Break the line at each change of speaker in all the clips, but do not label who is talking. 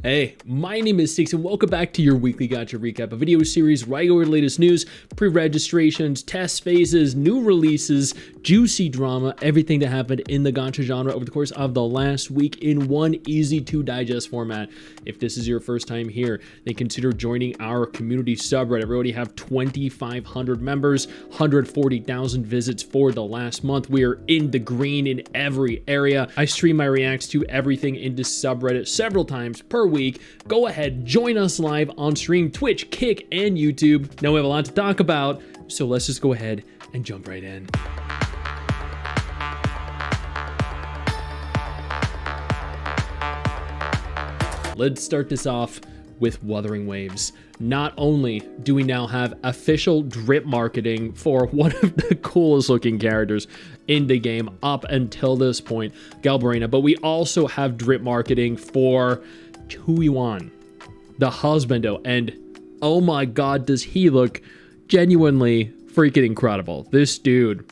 Hey, my name is Stix and welcome back to your weekly Gacha recap, a video series where I go over the latest news, pre-registrations, test phases, new releases, juicy drama, everything that happened in the Gacha genre over the course of the last week in one easy to digest format. If this is your first time here, then consider joining our community subreddit. We already have 2,500 members, 140,000 visits for the last month. We are in the green in every area. I stream my reacts to everything in this subreddit several times per week. Go ahead, join us live on stream, Twitch, Kick, and YouTube. Now we have a lot to talk about, so let's just go ahead and jump right in. Let's start this off with Wuthering Waves. Not only do we now have official drip marketing for one of the coolest looking characters in the game up until this point, Galbarina, but we also have drip marketing for Chuiwan, the husbando, and oh my god, does he look genuinely freaking incredible. This dude,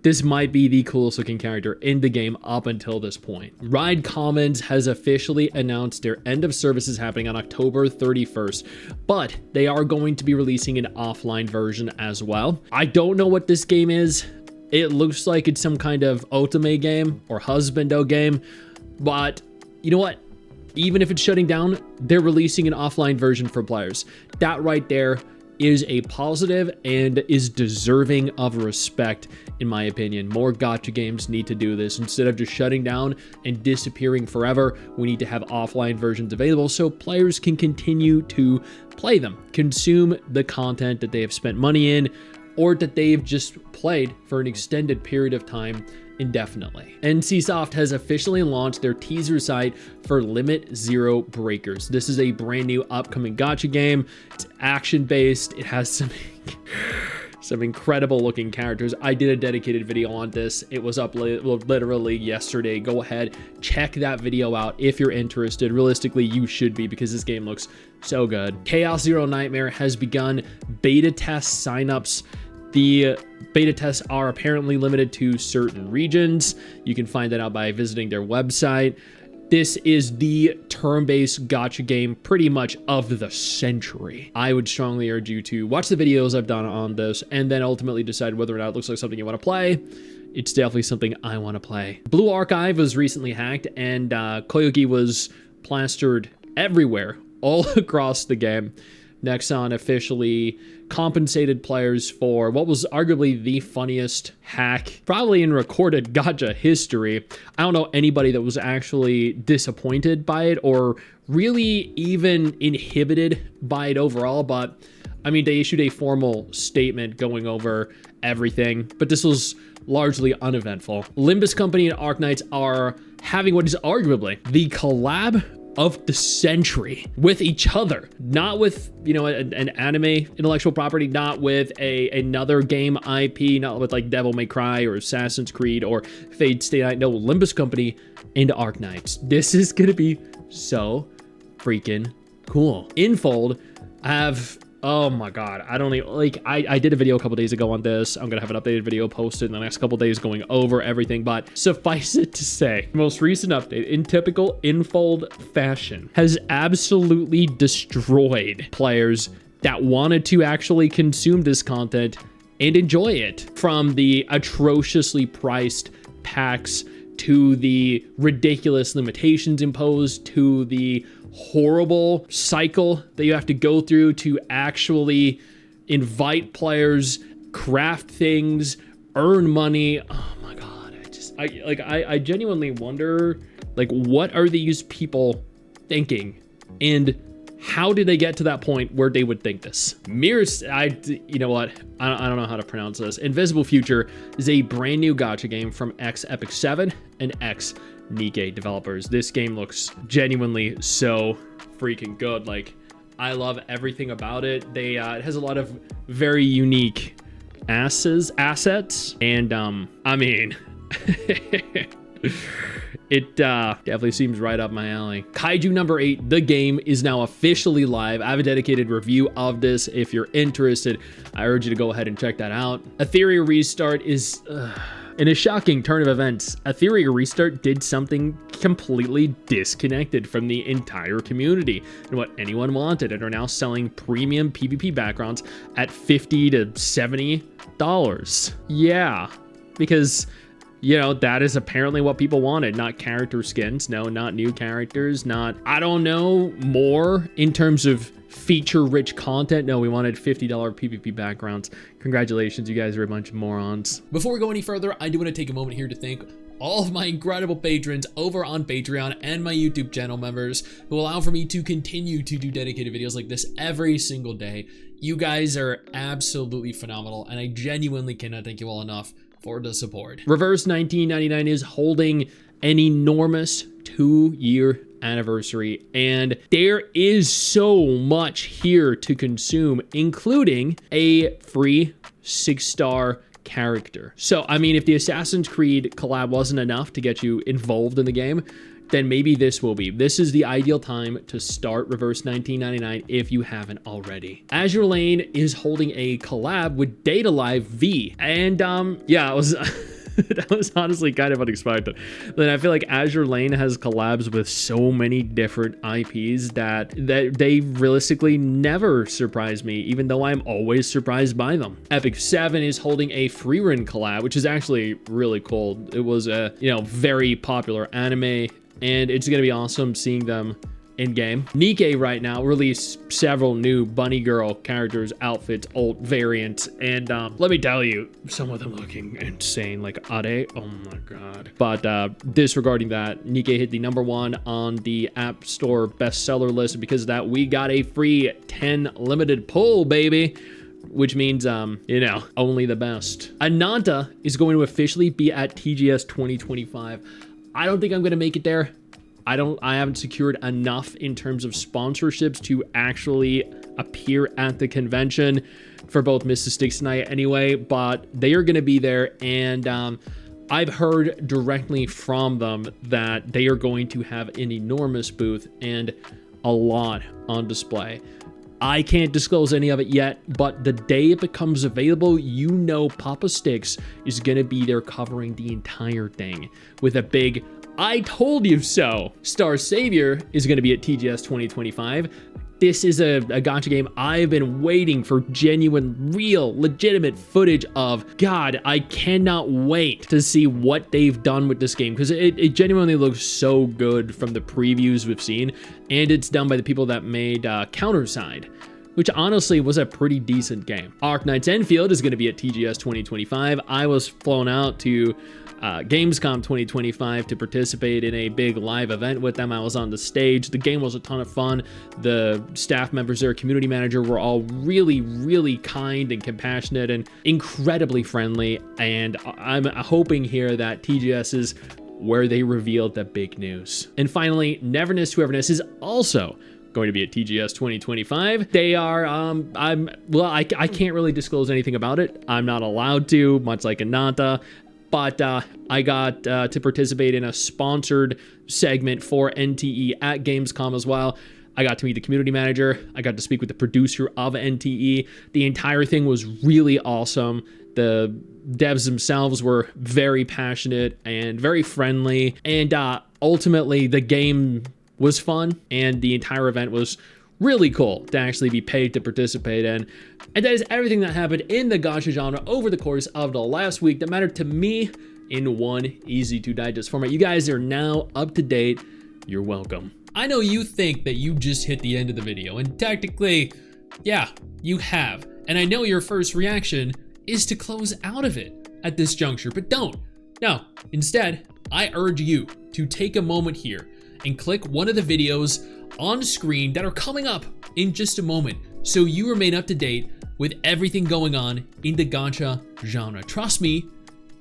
this might be the coolest looking character in the game up until this point. Ride Kamens has officially announced their end of services happening on October 31st, but they are going to be releasing an offline version as well. I don't know what this game is. It looks like it's some kind of otome game or husbando game, but you know what? Even if it's shutting down, they're releasing an offline version for players. That right there is a positive and is deserving of respect, in my opinion. More gacha games need to do this. Instead of just shutting down and disappearing forever, we need to have offline versions available so players can continue to play them, consume the content that they have spent money in, or that they've just played for an extended period of time indefinitely. NCSoft has officially launched their teaser site for Limit Zero Breakers. This is a brand new upcoming gacha game. It's action-based. It has some incredible looking characters. I did a dedicated video on this. It was up literally yesterday. Go ahead, check that video out if you're interested. Realistically, you should be, because this game looks so good. Chaos Zero Nightmare has begun beta test signups. The beta tests are apparently limited to certain regions. You can find that out by visiting their website. This is the turn-based gacha game pretty much of the century. I would strongly urge you to watch the videos I've done on this and then ultimately decide whether or not it looks like something you want to play. It's definitely something I want to play. Blue Archive was recently hacked and Koyogi was plastered everywhere, all across the game. Nexon officially compensated players for what was arguably the funniest hack probably in recorded gacha history. I don't know anybody that was actually disappointed by it or really even inhibited by it overall, but I mean, they issued a formal statement going over everything, but this was largely uneventful. Limbus Company and Arknights are having what is arguably the collab of the century with each other, not with, you know, an anime intellectual property, not with another game IP, not with like Devil May Cry or Assassin's Creed or Fate Stay Night. No, Limbus Company and Arknights. This is gonna be so freaking cool. Enfold have, oh my god, I don't even, like, I did a video a couple days ago on this. I'm gonna have an updated video posted in the next couple days going over everything, but suffice it to say, most recent update, in typical Enfold fashion, has absolutely destroyed players that wanted to actually consume this content and enjoy it. From the atrociously priced packs to the ridiculous limitations imposed to the horrible cycle that you have to go through to actually invite players, craft things, earn money. Oh my god, I genuinely wonder, like, what are these people thinking and how did they get to that point where they would think this? MIRESI, you know what? I don't know how to pronounce this. Invisible Future is a brand new gacha game from Epic 7 and Nikke developers. This game looks genuinely so freaking good. Like, I love everything about it. It has a lot of very unique assets, and I mean, it definitely seems right up my alley. Kaiju No. 8, the game, is now officially live. I have a dedicated review of this. If you're interested, I urge you to go ahead and check that out. Etheria Restart is... in a shocking turn of events, Etheria Restart did something completely disconnected from the entire community and what anyone wanted, and are now selling premium PvP backgrounds at $50 to $70. Yeah, because, you know, that is apparently what people wanted. Not character skins, no, not new characters, not, I don't know, more in terms of feature-rich content. No, we wanted $50 PvP backgrounds. Congratulations, you guys are a bunch of morons. Before we go any further, I do want to take a moment here to thank all of my incredible patrons over on Patreon and my YouTube channel members who allow for me to continue to do dedicated videos like this every single day. You guys are absolutely phenomenal, and I genuinely cannot thank you all enough for the support. Reverse 1999 is holding an enormous 2-year anniversary, and there is so much here to consume, including a free 6-star character. So, I mean, if the Assassin's Creed collab wasn't enough to get you involved in the game, then maybe this will be. This is the ideal time to start Reverse 1999 if you haven't already. Azur Lane is holding a collab with Data Live V, and yeah, it was that was honestly kind of unexpected. Then I feel like Azur Lane has collabs with so many different IPs that they realistically never surprise me, even though I'm always surprised by them. Epic 7 is holding a Frieren collab, which is actually really cool. It was a, you know, very popular anime, and it's gonna be awesome seeing them in-game. Nikke right now released several new bunny girl characters, outfits, alt variants, and let me tell you, some of them looking insane, like Ade, oh my god. But disregarding that, Nikke hit the #1 on the App Store bestseller list, and because of that, we got a free 10 limited pull, baby. Which means, you know, only the best. Ananta is going to officially be at TGS 2025. I don't think I'm gonna make it there. I haven't secured enough in terms of sponsorships to actually appear at the convention for both Mrs. Stix and I anyway, but they are going to be there, and I've heard directly from them that they are going to have an enormous booth and a lot on display. I can't disclose any of it yet, but the day it becomes available, you know Papa Stix is going to be there covering the entire thing with a big "I told you so." Star Savior is going to be at TGS 2025. This is a gacha game I've been waiting for genuine, real, legitimate footage of. God, I cannot wait to see what they've done with this game, because it genuinely looks so good from the previews we've seen, and it's done by the people that made Counterside, which honestly was a pretty decent game. Arknights Endfield is going to be at TGS 2025. I was flown out to Gamescom 2025 to participate in a big live event with them. I was on the stage. The game was a ton of fun. The staff members there, community manager, were all really, really kind and compassionate and incredibly friendly. And I'm hoping here that TGS is where they revealed the big news. And finally, Neverness to EVERNESS is also going to be at TGS 2025. They are, I can't really disclose anything about it. I'm not allowed to, much like Ananta. But I got to participate in a sponsored segment for NTE at Gamescom as well. I got to meet the community manager. I got to speak with the producer of NTE. The entire thing was really awesome. The devs themselves were very passionate and very friendly. And ultimately, the game was fun, and the entire event was really cool to actually be paid to participate in. And that is everything that happened in the gacha genre over the course of the last week that mattered to me in one easy to digest format. You guys are now up to date. You're welcome. I know you think that you just hit the end of the video, and technically, yeah, you have. And I know your first reaction is to close out of it at this juncture, but don't. No, instead, I urge you to take a moment here and click one of the videos on screen that are coming up in just a moment, so you remain up to date with everything going on in the gacha genre. Trust me,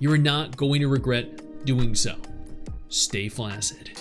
you are not going to regret doing so. Stay flaccid.